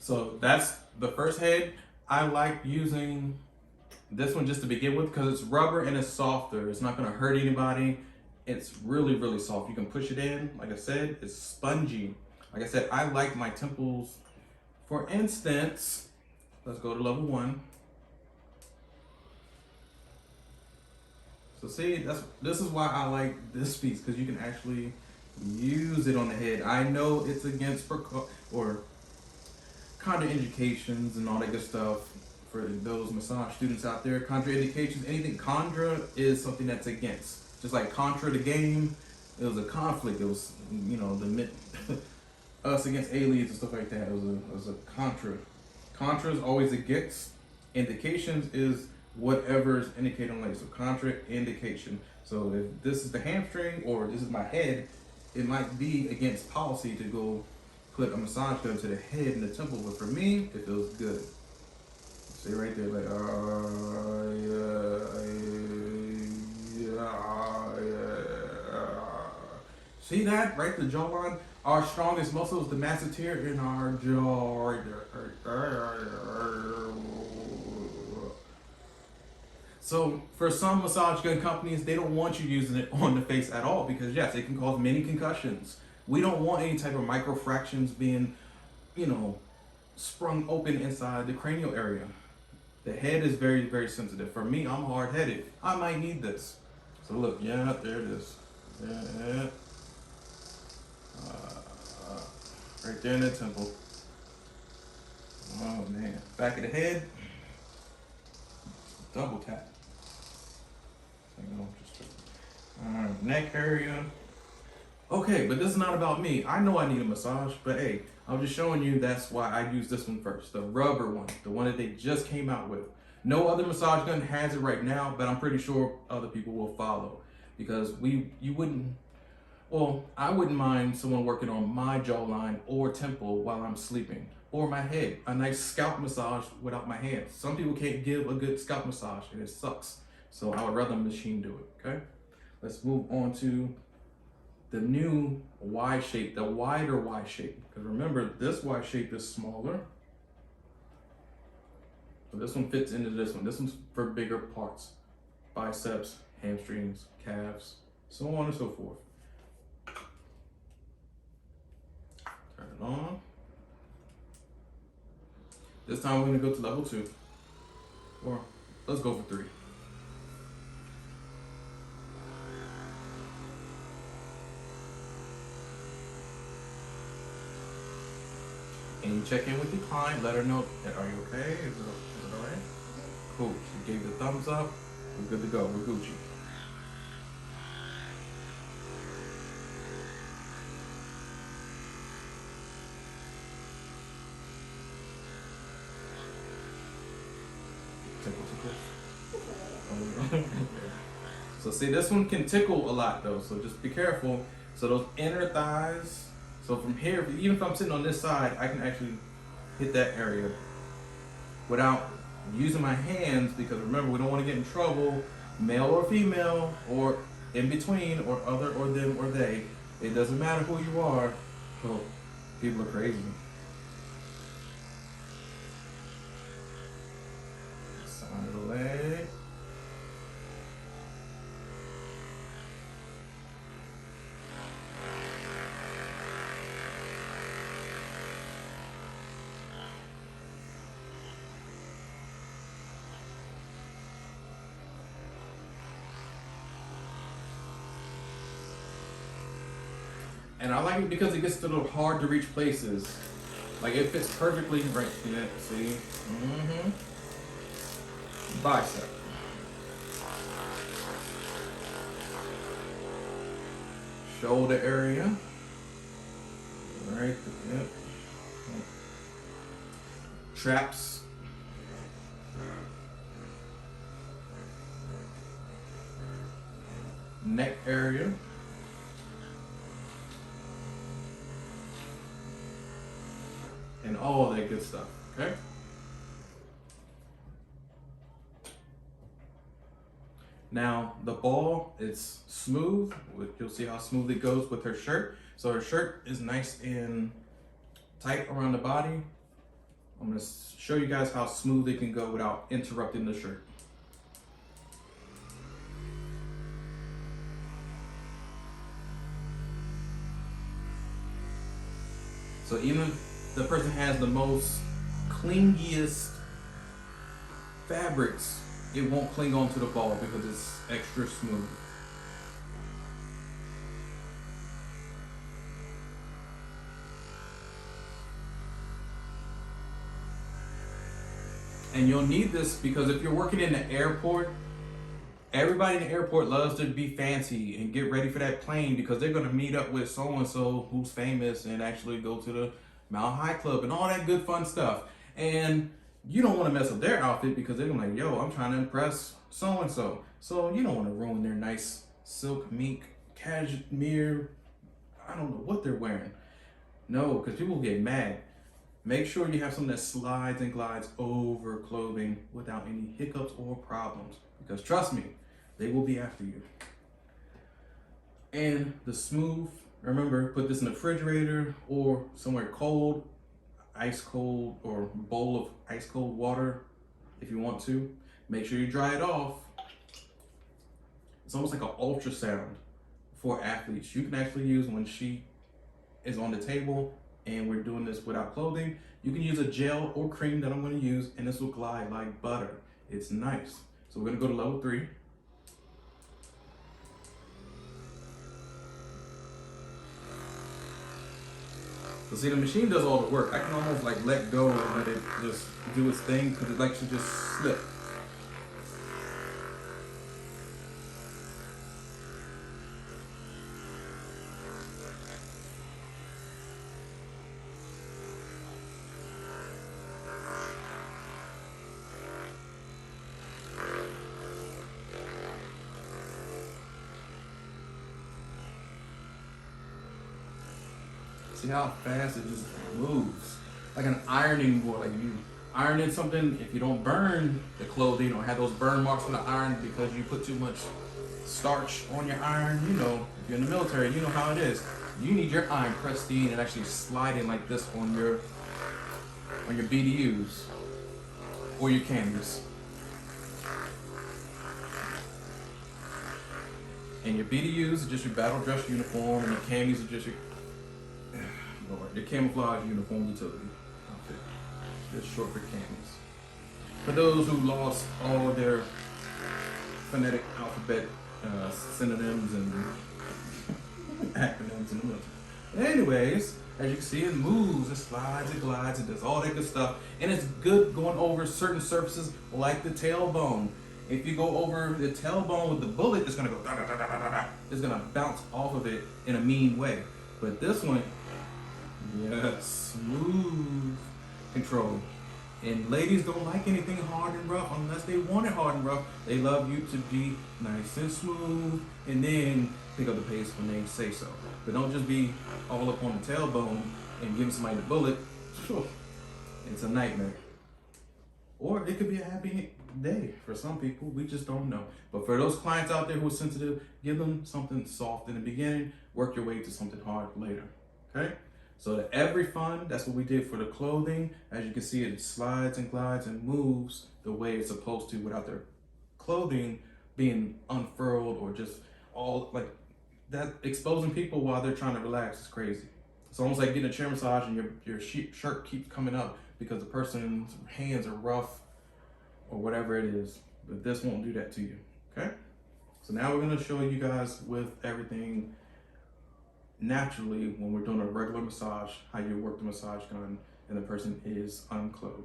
So that's the first head. I like using this one just to begin with because it's rubber and it's softer. It's not gonna hurt anybody. It's really, really soft. You can push it in. Like I said, it's spongy. Like I said, I like my temples. For instance, let's go to level 1. So see, this is why I like this piece, because you can actually use it on the head. I know it's against or contraindications and all that good stuff for those massage students out there. Contraindications, anything contra is something that's against. Just like Contra the game, it was a conflict. It was, you know, the us against aliens and stuff like that. It was a contra. Contra is always against. Indications is whatever's indicated on like, so contra indication. So if this is the hamstring or this is my head, it might be against policy to go put a massage gun to the head and the temple, but for me, it feels good. See right there, like, see that, right? The jawline, our strongest muscle is the masseter in our jaw. So for some massage gun companies, they don't want you using it on the face at all because yes, it can cause many concussions. We don't want any type of microfractions being, you know, sprung open inside the cranial area. The head is very, very sensitive. For me, I'm hard-headed. I might need this. So look, yeah, there it is. Yeah. Right there in the temple. Oh man, back of the head. Double tap. Neck area. Okay, but this is not about me. I know I need a massage, but hey, I'm just showing you that's why I use this one first. The rubber one, the one that they just came out with. No other massage gun has it right now, but I'm pretty sure other people will follow because I wouldn't mind someone working on my jawline or temple while I'm sleeping, or my head, a nice scalp massage without my hands. Some people can't give a good scalp massage and it sucks. So I would rather a machine do it, okay? Let's move on to the new Y shape, the wider Y shape. Because remember, this Y shape is smaller. So this one fits into this one. This one's for bigger parts. Biceps, hamstrings, calves, so on and so forth. Turn it on. This time we're gonna go to level 2. Or let's go for 3. And you check in with your client, let her know, are you okay? Is it all right? Cool. She gave the thumbs up. We're good to go. We're Gucci. Tickle. So see, this one can tickle a lot though, so just be careful. So those inner thighs, so from here, even if I'm sitting on this side, I can actually hit that area without using my hands, because remember, we don't want to get in trouble, male or female, or in between, or other, or them, or they. It doesn't matter who you are. Oh, people are crazy. Side of the leg. And I like it because it gets to the hard to reach places. Like it fits perfectly right here. See? Bicep. Shoulder area. Right there. Traps. Neck area. And all that good stuff, okay? Now, the ball is smooth. You'll see how smooth it goes with her shirt. So her shirt is nice and tight around the body. I'm gonna show you guys how smooth it can go without interrupting the shirt. So even if the person has the most clingiest fabrics, it won't cling onto the ball because it's extra smooth. And you'll need this because if you're working in the airport, everybody in the airport loves to be fancy and get ready for that plane because they're gonna meet up with so-and-so who's famous and actually go to the Mile High Club and all that good fun stuff. And you don't wanna mess up their outfit because they're gonna be like, yo, I'm trying to impress so-and-so. So you don't wanna ruin their nice silk, mink, cashmere, I don't know what they're wearing. No, because people get mad. Make sure you have something that slides and glides over clothing without any hiccups or problems. Because trust me, they will be after you. And the smooth, remember, put this in the refrigerator or somewhere cold, ice cold, or bowl of ice cold water if you want to. Make sure you dry it off. It's almost like an ultrasound for athletes. You can actually use when she is on the table and we're doing this without clothing. You can use a gel or cream that I'm going to use, and this will glide like butter. It's nice. So we're going to go to level 3. So see, the machine does all the work. I can almost like let go and let it just do its thing because it likes to just slip. See how fast it just moves? Like an ironing board. Like you ironing something, if you don't burn the clothing or have those burn marks on the iron because you put too much starch on your iron, you know, if you're in the military, you know how it is. You need your iron pristine and actually sliding like this on your BDUs or your canvas. And your BDUs are just your battle dress uniform, and your camis are just your camouflage uniform utility outfit. Just short for camis. For those who lost all their phonetic alphabet synonyms and acronyms in the military. Anyways, as you can see, it moves, it slides, it glides, it does all that good stuff. And it's good going over certain surfaces like the tailbone. If you go over the tailbone with the bullet, it's gonna go da da da da da da. It's gonna bounce off of it in a mean way. But this one, yes, smooth control. And ladies don't like anything hard and rough unless they want it hard and rough. They love you to be nice and smooth and then pick up the pace when they say so. But don't just be all up on the tailbone and giving somebody the bullet. It's a nightmare. Or it could be a happy day for some people. We just don't know. But for those clients out there who are sensitive, give them something soft in the beginning. Work your way to something hard later. Okay? So the Everyfun, that's what we did for the clothing. As you can see, it slides and glides and moves the way it's supposed to without their clothing being unfurled or just all like that, exposing people while they're trying to relax is crazy. It's almost like getting a chair massage and your shirt keeps coming up because the person's hands are rough or whatever it is. But this won't do that to you, okay? So now we're gonna show you guys with everything naturally when we're doing a regular massage, how you work the massage gun and the person is unclothed.